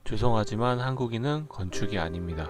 죄송하지만 한국인은 건축이 아닙니다.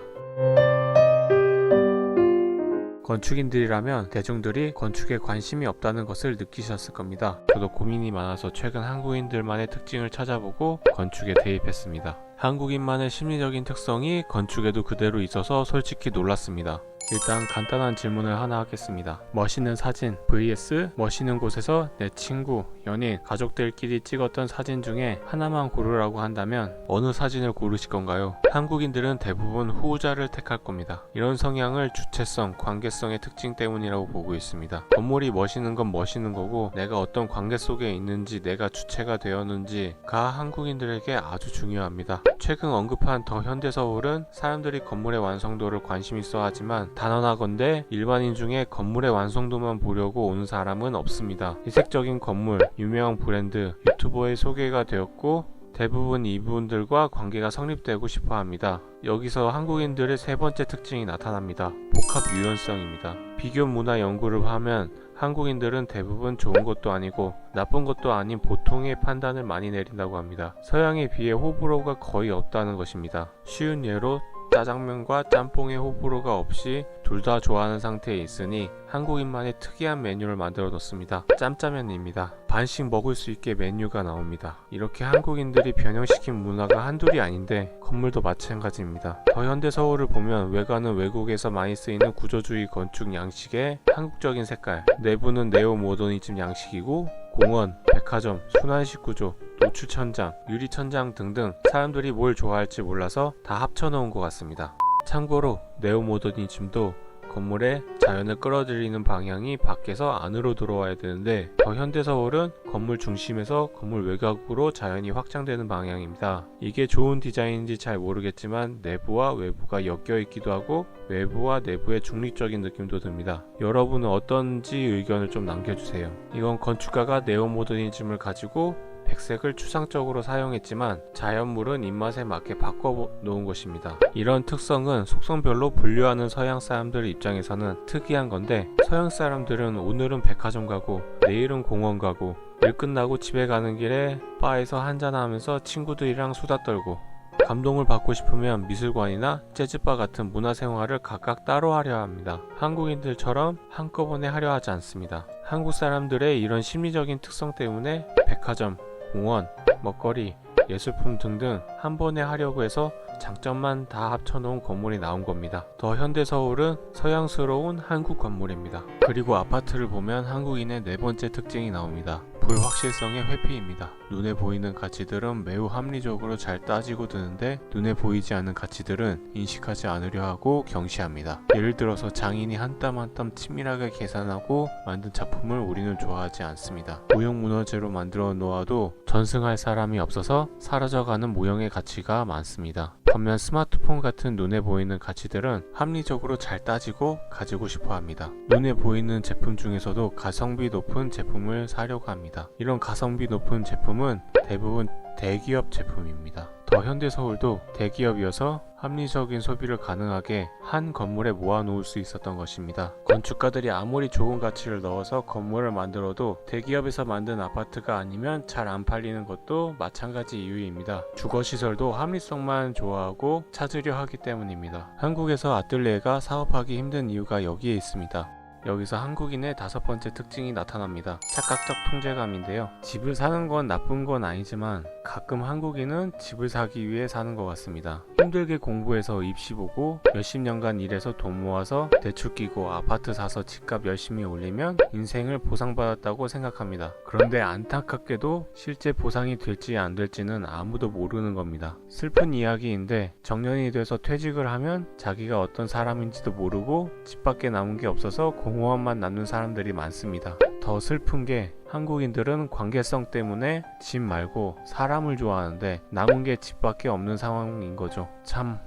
건축인들이라면 대중들이 건축에 관심이 없다는 것을 느끼셨을 겁니다. 저도 고민이 많아서 최근 한국인들만의 특징을 찾아보고 건축에 대입했습니다. 한국인만의 심리적인 특성이 건축에도 그대로 있어서 솔직히 놀랐습니다. 일단 간단한 질문을 하나 하겠습니다. 멋있는 사진 vs 멋있는 곳에서 내 친구, 연인, 가족들끼리 찍었던 사진 중에 하나만 고르라고 한다면 어느 사진을 고르실 건가요? 한국인들은 대부분 후자를 택할 겁니다. 이런 성향을 주체성, 관계성의 특징 때문이라고 보고 있습니다. 건물이 멋있는 건 멋있는 거고 내가 어떤 관계 속에 있는지, 내가 주체가 되었는지가 한국인들에게 아주 중요합니다. 최근 언급한 더 현대서울은 사람들이 건물의 완성도를 관심 있어 하지만 단언하건대 일반인 중에 건물의 완성도만 보려고 오는 사람은 없습니다. 이색적인 건물, 유명한 브랜드, 유튜버에 소개가 되었고 대부분 이분들과 관계가 성립되고 싶어 합니다. 여기서 한국인들의 세 번째 특징이 나타납니다. 복합 유연성입니다. 비교 문화 연구를 하면 한국인들은 대부분 좋은 것도 아니고 나쁜 것도 아닌 보통의 판단을 많이 내린다고 합니다. 서양에 비해 호불호가 거의 없다는 것입니다. 쉬운 예로 짜장면과 짬뽕의 호불호가 없이 둘 다 좋아하는 상태에 있으니 한국인만의 특이한 메뉴를 만들어 뒀습니다. 짬짜면입니다. 반씩 먹을 수 있게 메뉴가 나옵니다. 이렇게 한국인들이 변형시킨 문화가 한둘이 아닌데 건물도 마찬가지입니다. 더 현대서울을 보면 외관은 외국에서 많이 쓰이는 구조주의 건축 양식의 한국적인 색깔, 내부는 네오모더니즘 양식이고 공원, 백화점, 순환식 구조, 노출천장, 유리천장 등등 사람들이 뭘 좋아할지 몰라서 다 합쳐놓은 것 같습니다. 참고로 네오모더니즘도 건물에 자연을 끌어들이는 방향이 밖에서 안으로 들어와야 되는데 더 현대서울은 건물 중심에서 건물 외곽으로 자연이 확장되는 방향입니다. 이게 좋은 디자인인지 잘 모르겠지만 내부와 외부가 엮여 있기도 하고 외부와 내부의 중립적인 느낌도 듭니다. 여러분은 어떤지 의견을 좀 남겨주세요. 이건 건축가가 네오모더니즘을 가지고 백색을 추상적으로 사용했지만 자연물은 입맛에 맞게 바꿔놓은 것입니다. 이런 특성은 속성별로 분류하는 서양 사람들 입장에서는 특이한 건데 서양 사람들은 오늘은 백화점 가고 내일은 공원 가고 일 끝나고 집에 가는 길에 바에서 한잔하면서 친구들이랑 수다 떨고 감동을 받고 싶으면 미술관이나 재즈바 같은 문화생활을 각각 따로 하려 합니다. 한국인들처럼 한꺼번에 하려 하지 않습니다. 한국 사람들의 이런 심리적인 특성 때문에 백화점, 공원, 먹거리, 예술품 등등 한 번에 하려고 해서 장점만 다 합쳐놓은 건물이 나온 겁니다. 더 현대서울은 서양스러운 한국 건물입니다. 그리고 아파트를 보면 한국인의 네 번째 특징이 나옵니다. 불확실성의 회피입니다. 눈에 보이는 가치들은 매우 합리적으로 잘 따지고 드는데 눈에 보이지 않는 가치들은 인식하지 않으려 하고 경시합니다. 예를 들어서 장인이 한 땀 한 땀 치밀하게 계산하고 만든 작품을 우리는 좋아하지 않습니다. 무형 문화재로 만들어 놓아도 전승할 사람이 없어서 사라져가는 모형의 가치가 많습니다. 반면 스마트폰 같은 눈에 보이는 가치들은 합리적으로 잘 따지고 가지고 싶어 합니다. 눈에 보이는 제품 중에서도 가성비 높은 제품을 사려고 합니다. 이런 가성비 높은 제품은 대부분 대기업 제품입니다. 더 현대서울도 대기업이어서 합리적인 소비를 가능하게 한 건물에 모아놓을 수 있었던 것입니다. 건축가들이 아무리 좋은 가치를 넣어서 건물을 만들어도 대기업에서 만든 아파트가 아니면 잘 안 팔리는 것도 마찬가지 이유입니다. 주거시설도 합리성만 좋아하고 찾으려 하기 때문입니다. 한국에서 아뜰리에가 사업하기 힘든 이유가 여기에 있습니다. 여기서 한국인의 다섯 번째 특징이 나타납니다. 착각적 통제감인데요. 집을 사는 건 나쁜 건 아니지만 가끔 한국인은 집을 사기 위해 사는 것 같습니다. 힘들게 공부해서 입시 보고 몇십 년간 일해서 돈 모아서 대출 끼고 아파트 사서 집값 열심히 올리면 인생을 보상받았다고 생각합니다. 그런데 안타깝게도 실제 보상이 될지 안 될지는 아무도 모르는 겁니다. 슬픈 이야기인데 정년이 돼서 퇴직을 하면 자기가 어떤 사람인지도 모르고 집밖에 남은 게 없어서 공허함만 남는 사람들이 많습니다. 더 슬픈 게 한국인들은 관계성 때문에 집 말고 사람을 좋아하는데 남은 게 집밖에 없는 상황인 거죠. 참,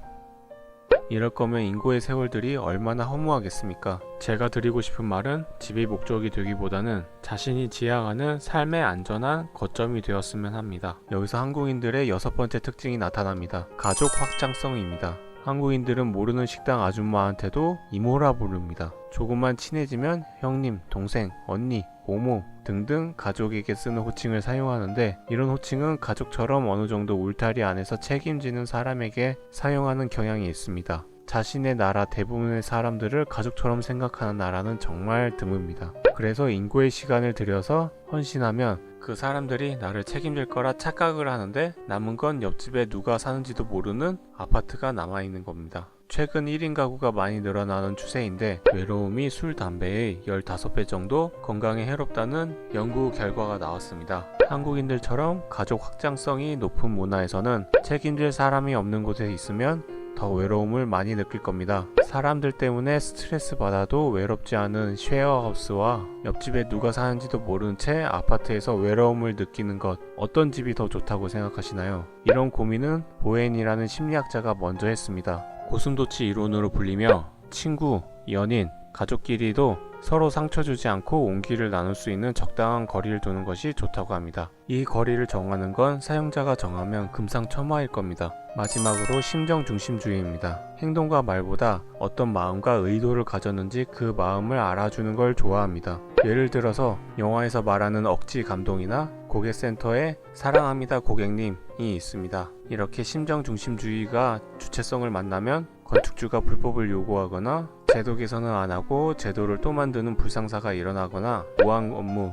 이럴 거면 인고의 세월들이 얼마나 허무하겠습니까? 제가 드리고 싶은 말은 집이 목적이 되기보다는 자신이 지향하는 삶의 안전한 거점이 되었으면 합니다. 여기서 한국인들의 여섯 번째 특징이 나타납니다. 가족 확장성입니다. 한국인들은 모르는 식당 아줌마한테도 이모라 부릅니다. 조금만 친해지면 형님, 동생, 언니, 고모 등등 가족에게 쓰는 호칭을 사용하는데, 이런 호칭은 가족처럼 어느 정도 울타리 안에서 책임지는 사람에게 사용하는 경향이 있습니다. 자신의 나라 대부분의 사람들을 가족처럼 생각하는 나라는 정말 드뭅니다. 그래서 인고의 시간을 들여서 헌신하면 그 사람들이 나를 책임질 거라 착각을 하는데, 남은 건 옆집에 누가 사는지도 모르는 아파트가 남아있는 겁니다. 최근 1인 가구가 많이 늘어나는 추세인데, 외로움이 술, 담배의 15배 정도 건강에 해롭다는 연구 결과가 나왔습니다. 한국인들처럼 가족 확장성이 높은 문화에서는 책임질 사람이 없는 곳에 있으면 더 외로움을 많이 느낄 겁니다. 사람들 때문에 스트레스 받아도 외롭지 않은 쉐어하우스와 옆집에 누가 사는지도 모르는 채 아파트에서 외로움을 느끼는 것, 어떤 집이 더 좋다고 생각하시나요? 이런 고민은 보엔이라는 심리학자가 먼저 했습니다. 고슴도치 이론으로 불리며 친구, 연인, 가족끼리도 서로 상처 주지 않고 온기를 나눌 수 있는 적당한 거리를 두는 것이 좋다고 합니다. 이 거리를 정하는 건 사용자가 정하면 금상첨화일 겁니다. 마지막으로 심정 중심주의입니다. 행동과 말보다 어떤 마음과 의도를 가졌는지 그 마음을 알아주는 걸 좋아합니다. 예를 들어서 영화에서 말하는 억지 감동이나 고객센터에 사랑합니다 고객님이 있습니다. 이렇게 심정 중심주의가 주체성을 만나면 건축주가 불법을 요구하거나 제도 개선을 안 하고 제도를 또 만드는 불상사가 일어나거나 우왕 업무,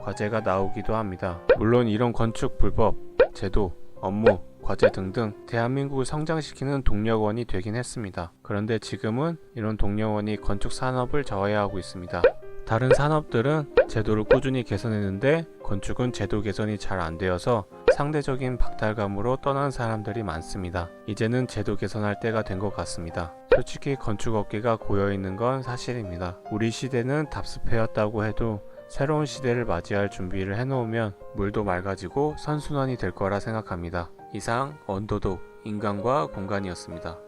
과제가 나오기도 합니다. 물론 이런 건축 불법, 제도, 업무, 과제 등등 대한민국을 성장시키는 동력원이 되긴 했습니다. 그런데 지금은 이런 동력원이 건축 산업을 저해하고 있습니다. 다른 산업들은 제도를 꾸준히 개선했는데 건축은 제도 개선이 잘 안 되어서 상대적인 박탈감으로 떠난 사람들이 많습니다. 이제는 제도 개선할 때가 된 것 같습니다. 솔직히 건축업계가 고여있는 건 사실입니다. 우리 시대는 답습해왔다고 해도 새로운 시대를 맞이할 준비를 해놓으면 물도 맑아지고 선순환이 될 거라 생각합니다. 이상 언더독 인간과 공간이었습니다.